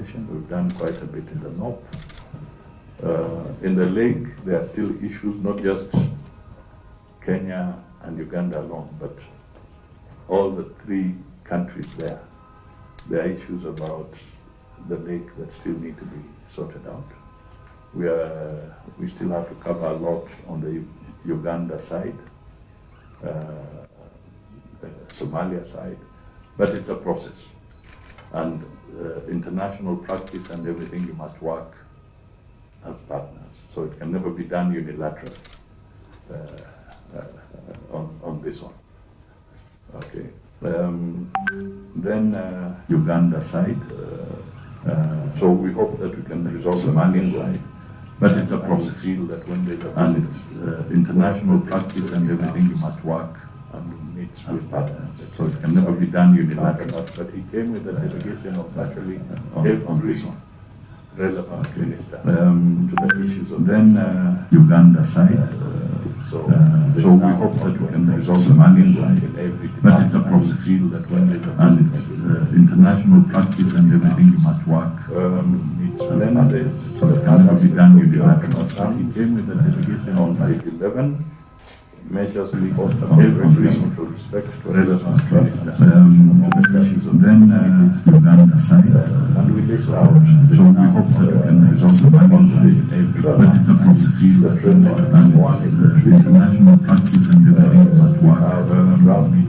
nation. We've done quite a bit in the north. In the lake, there are still issues, not just Kenya and Uganda alone, but all the three countries there. There are issues about the lake that still need to be sorted out. We still have to cover a lot on the Uganda side, Somalia side, but it's a process. And international practice and everything, you must work as partners. So it can never be done unilaterally on this one. Okay. Then Uganda side. So we hope that we can resolve the Malian side. But it's a process. Feel that when there's and international practice and everything, you must work and meet as partners. So it can never be done unilaterally. But he came with a delegation of actually on this one. Relevant minister to the issues of then Uganda side. So we hope that we can resolve the Malian side. But it's a process. Feel that when there's and international practice and everything, you must work. So it can never be done unilaterally. He came with a delegation on page 11. Measures we host every with respect to relevant minister. Then Uganda side. And we list out. So we hope that we can resolve the Malian side. But it's a process. And international practice and everything must work.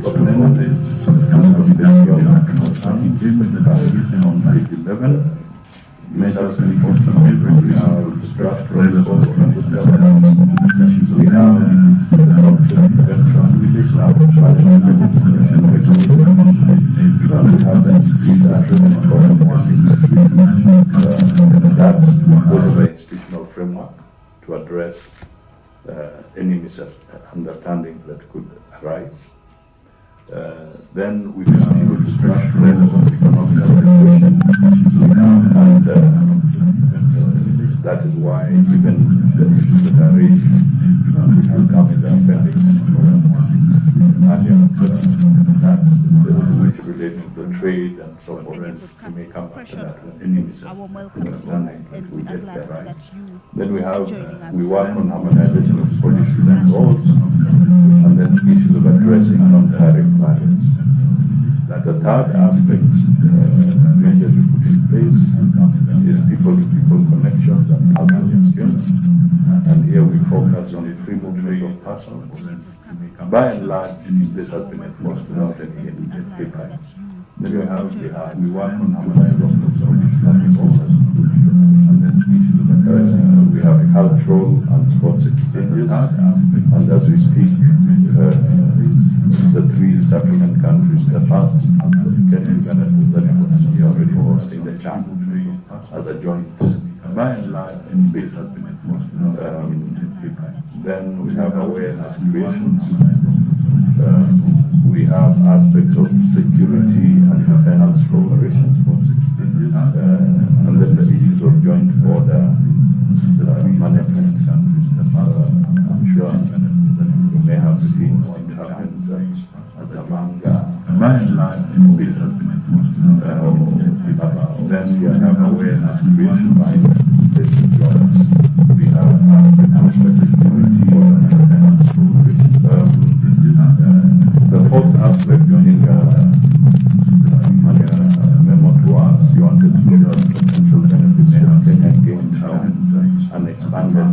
So it can never be done unilaterally. He came with a delegation on page 11. Measures we host every with respect to relevant minister. We have institutional framework to address any misunderstandings that could arise. Then we continue to stress relevant economic situation, and that is why even the issues that are raised have come in the appendix, which relating to trade and so forth. We may come back to that when any misunderstanding we get there, right? Then we work on harmonization of policies and laws, and then issues of addressing non-direct violence. The third aspect, measures we put in place, is people-to-people connections and cultural exchange. And here we focus on the free movement of persons. By and large, this has been enforced without any impact. Then we work on harmonization of Islamic laws, and then issues of addressing. We have cultural and sports exchanges, and as we speak, the three settlement countries, the first, Kenya, Uganda, Tanzania, we are already hosting the CHAN as a joint. By and large, this has been enforced. Then we have awareness creation. We have aspects of security and defense cooperation, and then the issues of joint border management. I'm sure you may have seen what happened as a manga. By and large, this has been enforced. Then we have awareness creation by the deployments. We have aspects of security and defense cooperation. The fourth aspect, memo to us, you wanted to look at potential benefits of Kenya gained and expanded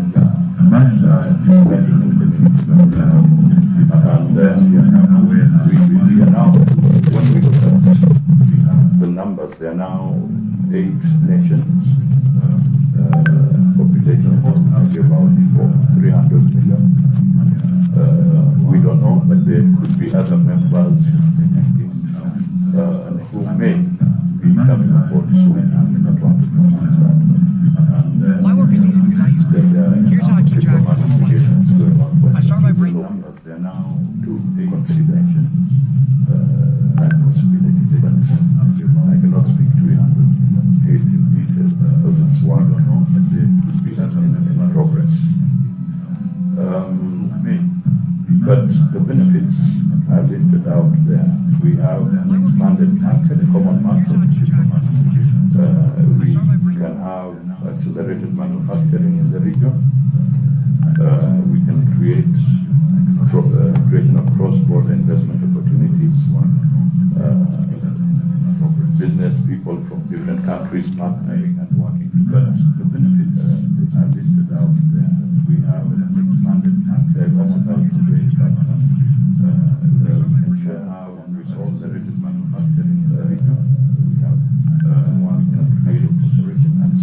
we are now, when we look at the numbers, there are now 8 nations. Population of maybe about 300 million. We don't know, but there could be other members who may be coming on board soon. My work is easy because I use Chrome. Here's how I keep track of all my tasks. I start my brain. Numbers, there are now 2 considerations and possibility, but I cannot speak to it in detail because it's one or not, but there could be other in progress. But the benefits are listed out there. We have expanded market, common market. We have accelerated manufacturing in the region. We can create creation of cross-border investment opportunities. Business people from different countries partnering and working together. The benefits are listed out there. We have an expanded diversified trade partner. We can have and resolve the rigid manufacturing in the region. We have one can create operation and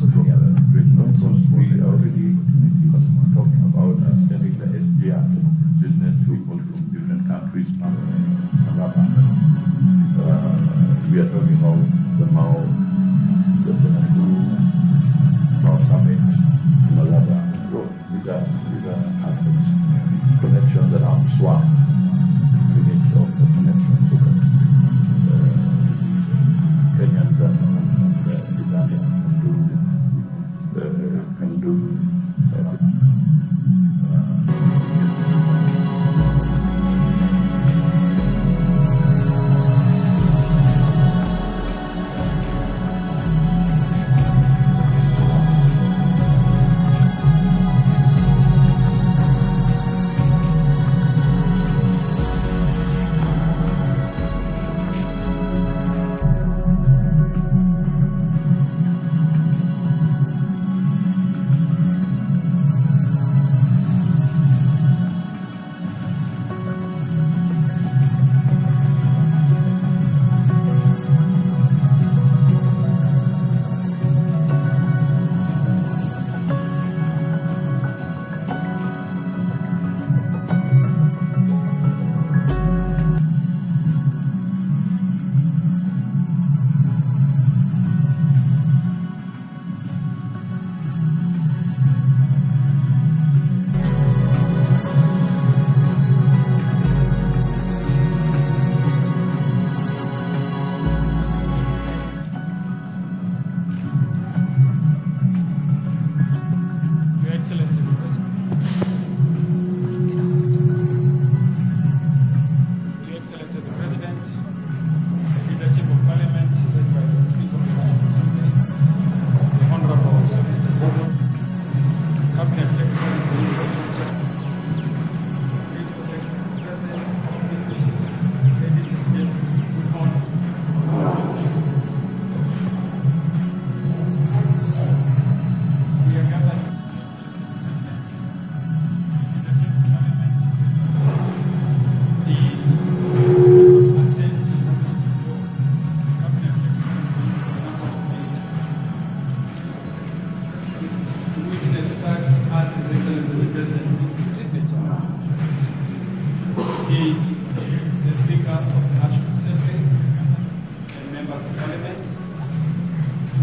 creation of cross-border already opportunities. We're talking about extending the SDR, business people from different countries partnering. We are talking about the Mao Summit, Malaba Road. These are assets, connections around SWAP, finish of the connections so that Kenyans and Ugandans can do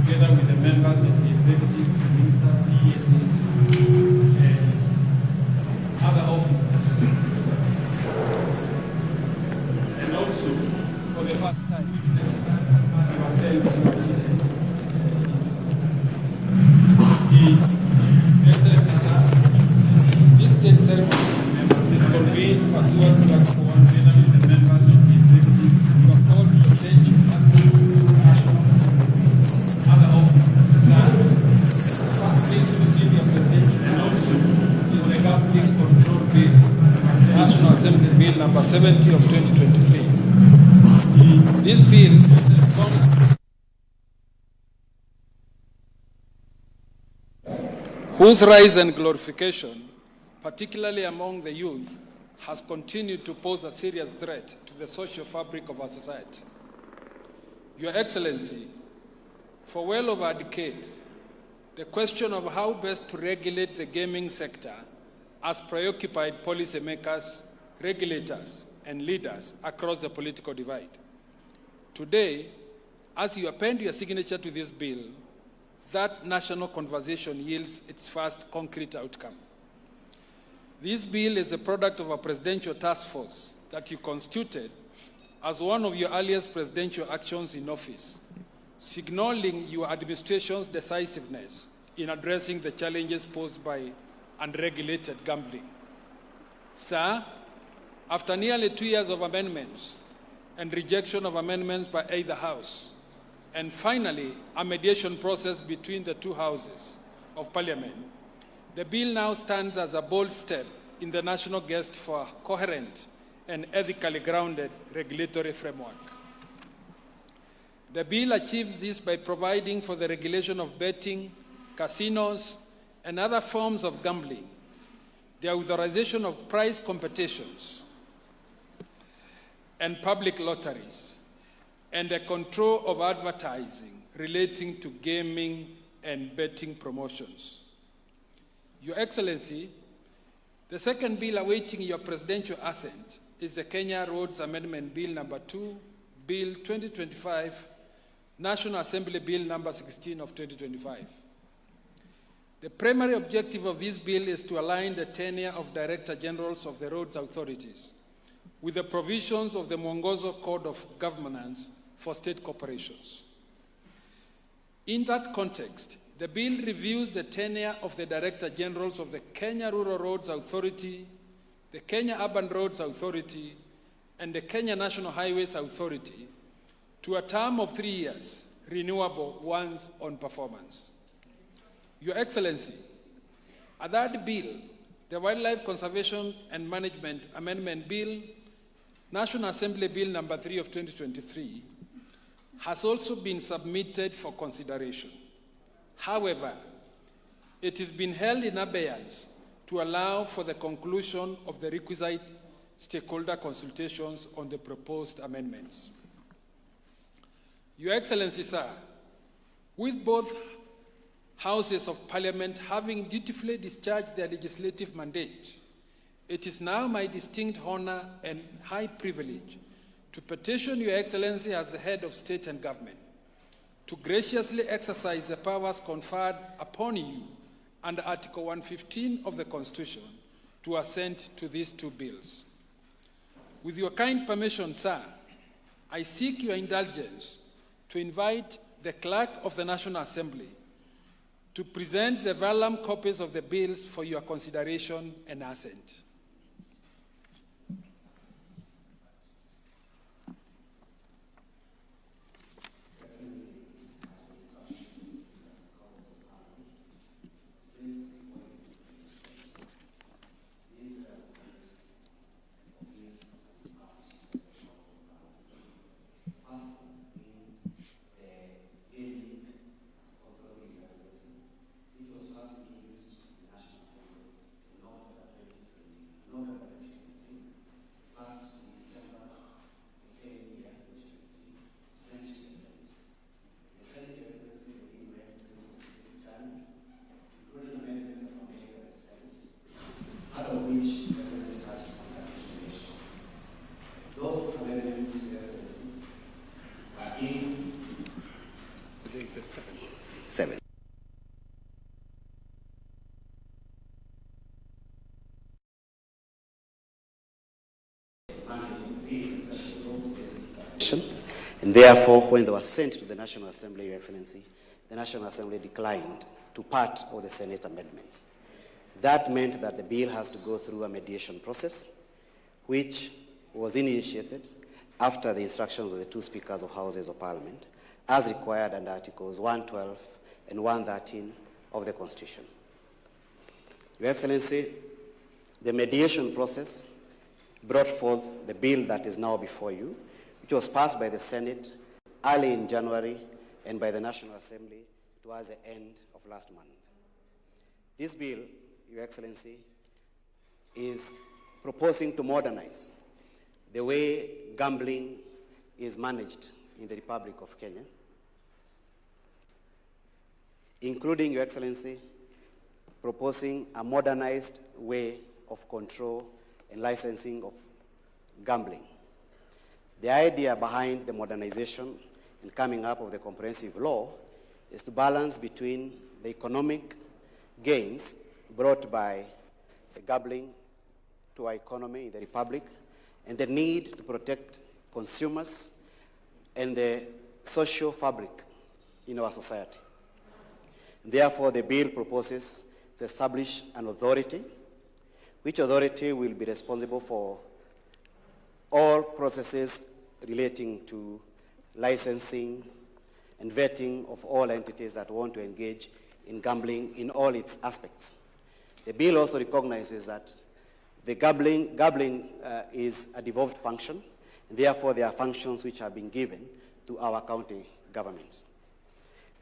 together with the members of the executive, ministers, ESs, and other officers. And also, for the first time, this state ceremony is convened pursuant to Article 1 together with the members of the executive who are called to attend this national other officers. First place to receive your presentation and also is the gas leak control bill, National Assembly Bill number 70 of 2023. This bill is a whose rise and glorification, particularly among the youth, has continued to pose a serious threat to the social fabric of our society. Your Excellency, for well over a decade, the question of how best to regulate the gaming sector has preoccupied policymakers, regulators, and leaders across the political divide. Today, as you append your signature to this bill, that national conversation yields its first concrete outcome. This bill is a product of a presidential task force that you constituted as one of your earliest presidential actions in office, signaling your administration's decisiveness in addressing the challenges posed by unregulated gambling. Sir, after nearly 2 years of amendments and rejection of amendments by either House, and finally, a mediation process between the two houses of Parliament, the bill now stands as a bold step in the national quest for a coherent and ethically grounded regulatory framework. The bill achieves this by providing for the regulation of betting, casinos, and other forms of gambling, the authorization of prize competitions and public lotteries, and the control of advertising relating to gaming and betting promotions. Your Excellency, the second bill awaiting your presidential assent is the Kenya Roads Amendment Bill number 2, Bill 2025, National Assembly Bill number 16 of 2025. The primary objective of this bill is to align the tenure of Director Generals of the roads authorities with the provisions of the Mwongozo Code of Governance for state corporations. In that context, the bill reviews the tenure of the Director Generals of the Kenya Rural Roads Authority, the Kenya Urban Roads Authority, and the Kenya National Highways Authority to a term of 3 years, renewable once on performance. Your Excellency, a third bill, the Wildlife Conservation and Management Amendment Bill, National Assembly Bill number 3 of 2023, has also been submitted for consideration. However, it has been held in abeyance to allow for the conclusion of the requisite stakeholder consultations on the proposed amendments. Your Excellency, sir, with both Houses of Parliament having dutifully discharged their legislative mandate, it is now my distinct honor and high privilege to petition Your Excellency as the head of state and government to graciously exercise the powers conferred upon you under Article 115 of the Constitution to assent to these two bills. With your kind permission, sir, I seek your indulgence to invite the Clerk of the National Assembly to present the vellum copies of the bills for your consideration and assent. Seven. And therefore, when they were sent to the National Assembly, Your Excellency, the National Assembly declined to part of the Senate amendments. That meant that the bill has to go through a mediation process, which was initiated after the instructions of the two Speakers of Houses of Parliament, as required under Articles 112 and 113 of the Constitution. Your Excellency, the mediation process brought forth the bill that is now before you, which was passed by the Senate early in January and by the National Assembly towards the end of last month. This bill, Your Excellency, is proposing to modernize the way gambling is managed in the Republic of Kenya, including, Your Excellency, proposing a modernized way of control and licensing of gambling. The idea behind the modernization and coming up of the comprehensive law is to balance between the economic gains brought by the gambling to our economy in the Republic and the need to protect consumers and the social fabric in our society. Therefore, the bill proposes to establish an authority, which authority will be responsible for all processes relating to licensing, and vetting of all entities that want to engage in gambling in all its aspects. The bill also recognizes that the gambling is a devolved function, and therefore there are functions which have been given to our county governments.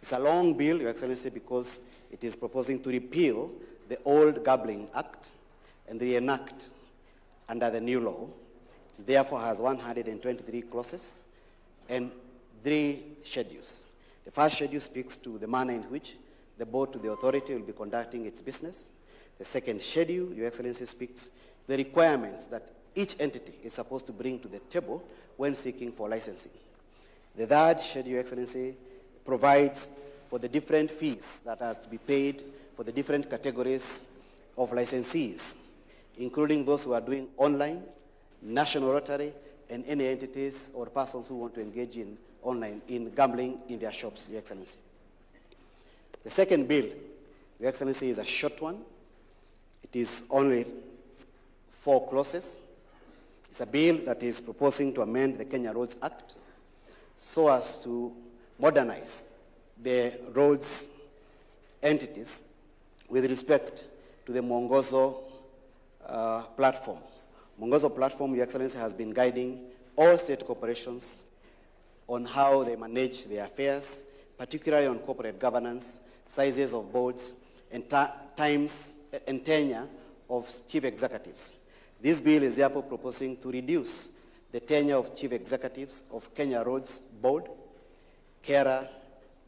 It's a long bill, Your Excellency, because it is proposing to repeal the old Gambling Act and reenact under the new law. It therefore has 123 clauses and 3 schedules. The first schedule speaks to the manner in which the board to the authority will be conducting its business. The second schedule, Your Excellency, speaks to the requirements that each entity is supposed to bring to the table when seeking for licensing. The third schedule, Your Excellency, provides for the different fees that are to be paid for the different categories of licensees, including those who are doing online, national lottery, and any entities or persons who want to engage in online in gambling in their shops, Your Excellency. The second bill, Your Excellency, is a short one. It is only 4 clauses. It's a bill that is proposing to amend the Kenya Roads Act so as to modernize the roads entities with respect to the Mwongozo platform. Mwongozo platform, Your Excellency, has been guiding all state corporations on how they manage their affairs, particularly on corporate governance, sizes of boards, and times and tenure of chief executives. This bill is therefore proposing to reduce the tenure of chief executives of Kenya Roads Board, KERA,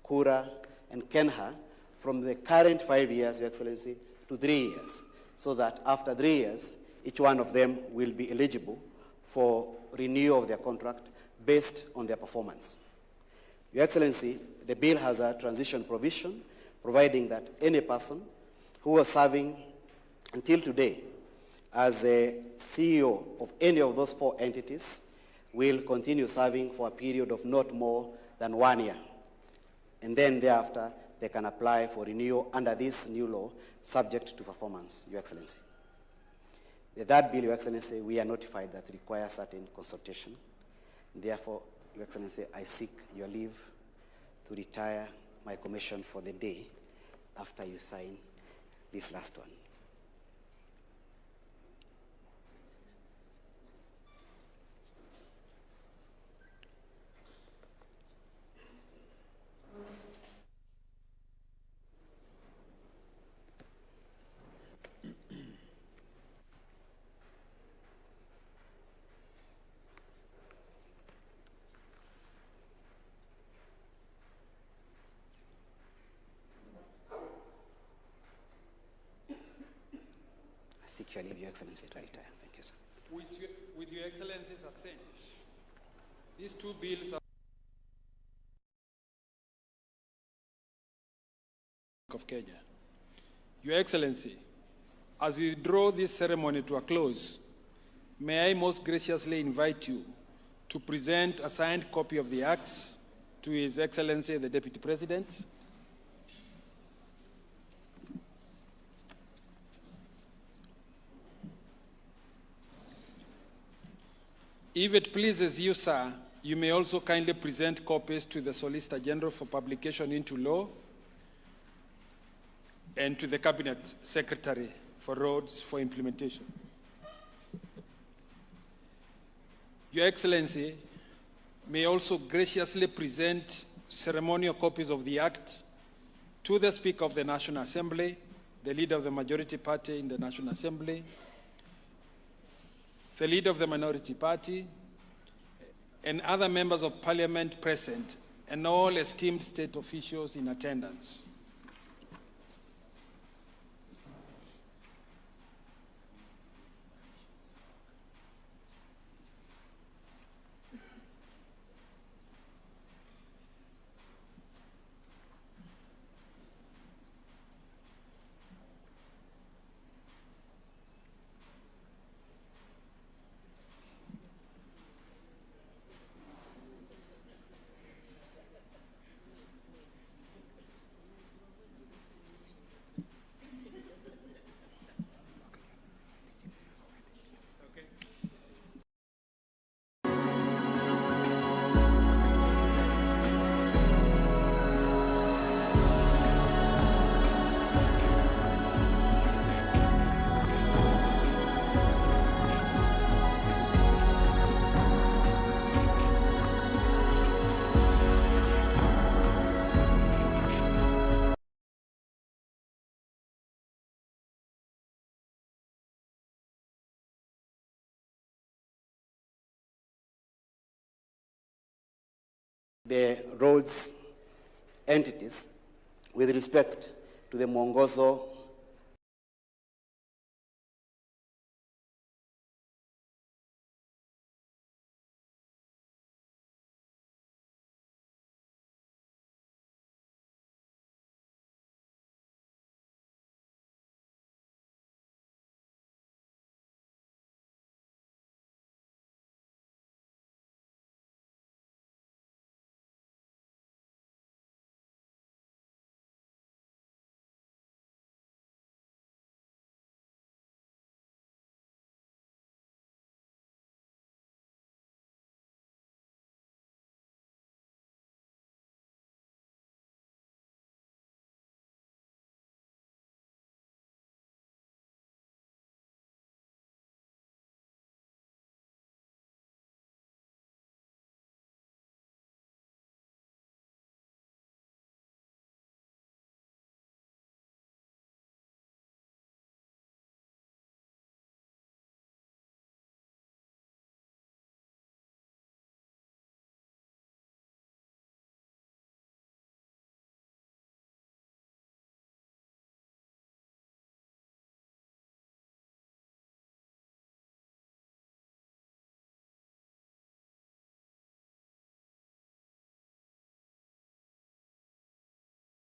KURA, and KENHA from the current 5 years, Your Excellency, to 3 years, so that after 3 years, each one of them will be eligible for renewal of their contract based on their performance. Your Excellency, the bill has a transition provision providing that any person who was serving until today as a CEO of any of those 4 entities will continue serving for a period of not more than 1 year. And then thereafter, they can apply for renewal under this new law, subject to performance, Your Excellency. The third bill, Your Excellency, we are notified that requires certain consultation. Therefore, Your Excellency, I seek your leave to retire my commission for the day after you sign this last one. Seek your leave, Your Excellency, to retire. Thank you, sir. With Your Excellency's assent, these 2 bills are of Kenya. Your Excellency, as we draw this ceremony to a close, may I most graciously invite you to present a signed copy of the acts to His Excellency the Deputy President. If it pleases you, sir, you may also kindly present copies to the Solicitor General for publication into law and to the Cabinet Secretary for Roads for implementation. Your Excellency may also graciously present ceremonial copies of the Act to the Speaker of the National Assembly, the Leader of the Majority Party in the National Assembly, the Leader of the Minority Party, and other members of Parliament present, and all esteemed state officials in attendance. the roads entities with respect to the Mwongozo